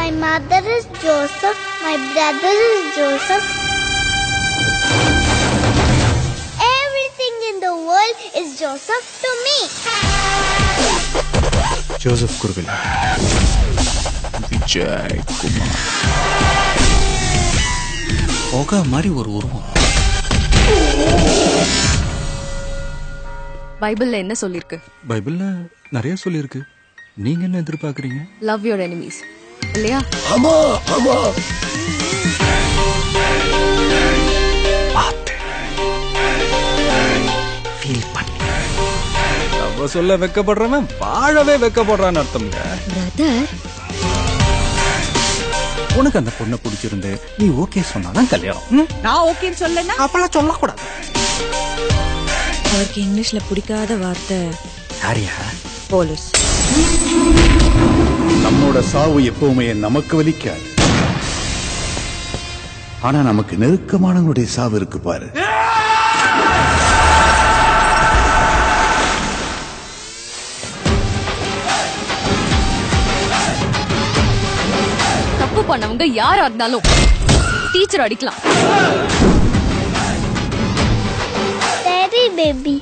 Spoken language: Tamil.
My mother is Joseph. My brother is Joseph. Everything in the world is Joseph to me. Joseph Kurvil. Vijay Kumar. Oga mari ஒரு உருவம். பைபிள்ல என்ன சொல்லிருக்கு? பைபிள்ல நிறைய சொல்லிருக்கு. நீங்க என்ன எதிர்பார்க்கறீங்க? Love your enemies. இல்லையா? ஆமா ஆமா. பாத்து. ஃபீல் பண்ணி. அவ சொல்ல வெக்கப்படுறவன் வாழவே வெக்கப்படுறான்னு அர்த்தம்ங்க. பிரதர், உனக்கு அந்த பொண்ணை பிடிச்சிருந்து நீ ஓகே சொன்னாதான் கல்யாணம். நான் ஓகேன்னு சொல்லனா அப்பெல்லாம் சொல்லக்கூடாது. அவருக்கு இங்கிலீஷ்ல பிடிக்காத வார்த்தை யாரியா? போலீஸ். நம்மோட சாவு எப்பவுமே நமக்கு வலிக்காது. ஆனா நமக்கு நெருக்கமானவங்களுடைய சாவு இருக்கு பாரு. தப்பு பண்ணவங்க யாரா இருந்தாலும் டீச்சர் அடிக்கலாம். Daddy baby.